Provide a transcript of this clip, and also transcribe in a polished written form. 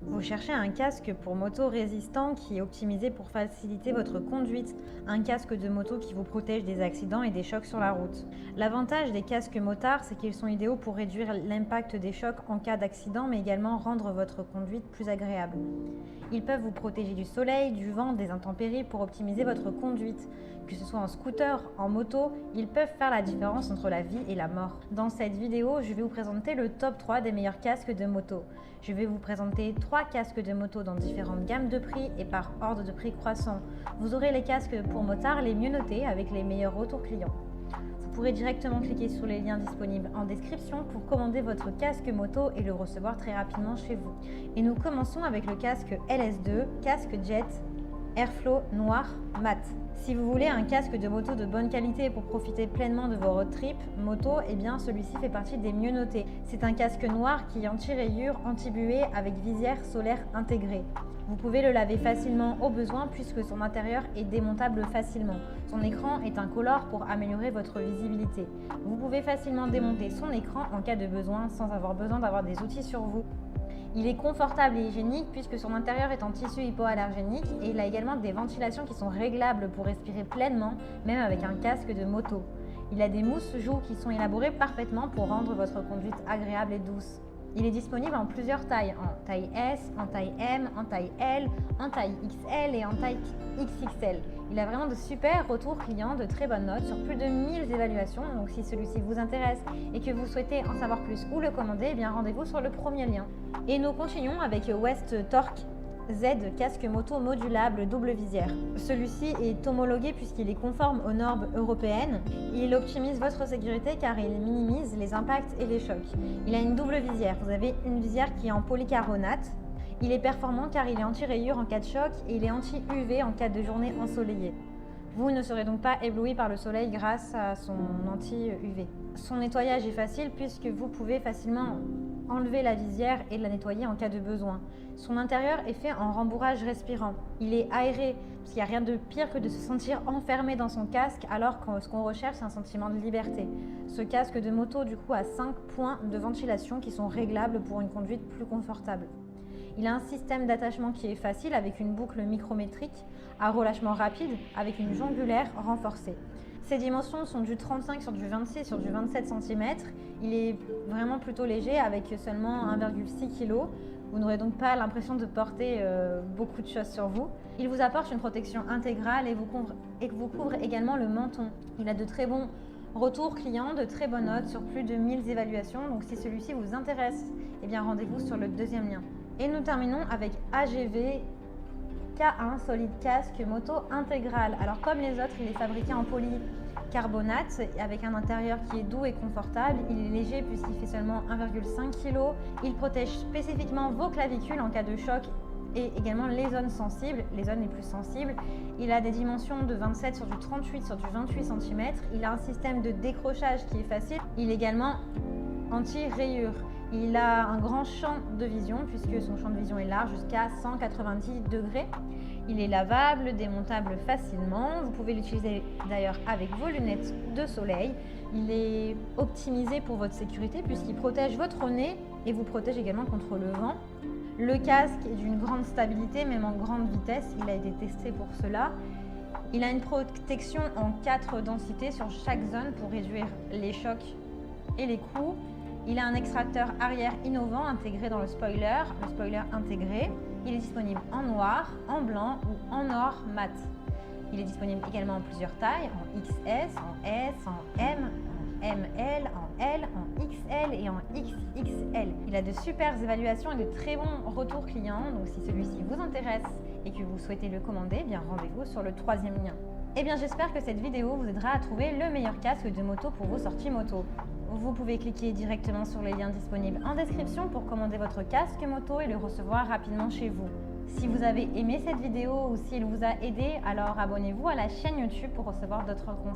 Vous cherchez un casque pour moto résistant qui est optimisé pour faciliter votre conduite, un casque de moto qui vous protège des accidents et des chocs sur la route. L'avantage des casques motards, c'est qu'ils sont idéaux pour réduire l'impact des chocs en cas d'accident, mais également rendre votre conduite plus agréable. Ils peuvent vous protéger du soleil, du vent, des intempéries pour optimiser votre conduite. Que ce soit en scooter, en moto, ils peuvent faire la différence entre la vie et la mort. Dans cette vidéo, je vais vous présenter le top 3 des meilleurs casques de moto. Je vais vous présenter 3 casques de moto dans différentes gammes de prix et par ordre de prix croissant. Vous aurez les casques pour motards les mieux notés avec les meilleurs retours clients. Vous pourrez directement cliquer sur les liens disponibles en description pour commander votre casque moto et le recevoir très rapidement chez vous. Et nous commençons avec le casque LS2, casque Jet Airflow noir mat. Si vous voulez un casque de moto de bonne qualité pour profiter pleinement de vos road trips moto, eh bien celui-ci fait partie des mieux notés. C'est un casque noir qui est anti-rayures, anti-buée avec visière solaire intégrée. Vous pouvez le laver facilement au besoin puisque son intérieur est démontable facilement. Son écran est incolore pour améliorer votre visibilité. Vous pouvez facilement démonter son écran en cas de besoin sans avoir besoin d'avoir des outils sur vous. Il est confortable et hygiénique puisque son intérieur est en tissu hypoallergénique et il a également des ventilations qui sont réglables pour respirer pleinement, même avec un casque de moto. Il a des mousses joues qui sont élaborées parfaitement pour rendre votre conduite agréable et douce. Il est disponible en plusieurs tailles, en taille S, en taille M, en taille L, en taille XL et en taille XXL. Il a vraiment de super retours clients, de très bonnes notes sur plus de 1000 évaluations. Donc si celui-ci vous intéresse et que vous souhaitez en savoir plus ou le commander, eh bien rendez-vous sur le premier lien. Et nous continuons avec West Torque Z casque moto modulable double visière. Celui-ci est homologué puisqu'il est conforme aux normes européennes. Il optimise votre sécurité car il minimise les impacts et les chocs. Il a une double visière. Vous avez une visière qui est en polycarbonate. Il est performant car il est anti-rayures en cas de choc et il est anti-UV en cas de journée ensoleillée. Vous ne serez donc pas ébloui par le soleil grâce à son anti-UV. Son nettoyage est facile puisque vous pouvez facilement enlever la visière et la nettoyer en cas de besoin. Son intérieur est fait en rembourrage respirant. Il est aéré, parce qu'il n'y a rien de pire que de se sentir enfermé dans son casque alors que ce qu'on recherche c'est un sentiment de liberté. Ce casque de moto du coup a 5 points de ventilation qui sont réglables pour une conduite plus confortable. Il a un système d'attachement qui est facile avec une boucle micrométrique à relâchement rapide avec une jongulaire renforcée. Ses dimensions sont du 35 sur du 26 sur du 27 cm. Il est vraiment plutôt léger avec seulement 1,6 kg. Vous n'aurez donc pas l'impression de porter beaucoup de choses sur vous. Il vous apporte une protection intégrale et vous couvre également le menton. Il a de très bons retours clients, de très bonnes notes sur plus de 1000 évaluations. Donc si celui-ci vous intéresse, eh bien rendez-vous sur le deuxième lien. Et nous terminons avec AGV K1 solide casque moto intégral. Alors comme les autres, il est fabriqué en polycarbonate avec un intérieur qui est doux et confortable. Il est léger puisqu'il fait seulement 1,5 kg. Il protège spécifiquement vos clavicules en cas de choc et également les zones sensibles, les zones les plus sensibles. Il a des dimensions de 27 sur du 38 sur du 28 cm. Il a un système de décrochage qui est facile. Il est également anti-rayures. Il a un grand champ de vision puisque son champ de vision est large jusqu'à 190 degrés. Il est lavable, démontable facilement. Vous pouvez l'utiliser d'ailleurs avec vos lunettes de soleil. Il est optimisé pour votre sécurité puisqu'il protège votre nez et vous protège également contre le vent. Le casque est d'une grande stabilité, même en grande vitesse. Il a été testé pour cela. Il a une protection en 4 densités sur chaque zone pour réduire les chocs et les coups. Il a un extracteur arrière innovant intégré dans le spoiler intégré. Il est disponible en noir, en blanc ou en or mat. Il est disponible également en plusieurs tailles, en XS, en S, en M, en ML, en L, en XL et en XXL. Il a de super évaluations et de très bons retours clients. Donc si celui-ci vous intéresse et que vous souhaitez le commander, eh bien rendez-vous sur le troisième lien. Eh bien j'espère que cette vidéo vous aidera à trouver le meilleur casque de moto pour vos sorties moto. Vous pouvez cliquer directement sur les liens disponibles en description pour commander votre casque moto et le recevoir rapidement chez vous. Si vous avez aimé cette vidéo ou si elle vous a aidé, alors abonnez-vous à la chaîne YouTube pour recevoir d'autres conseils.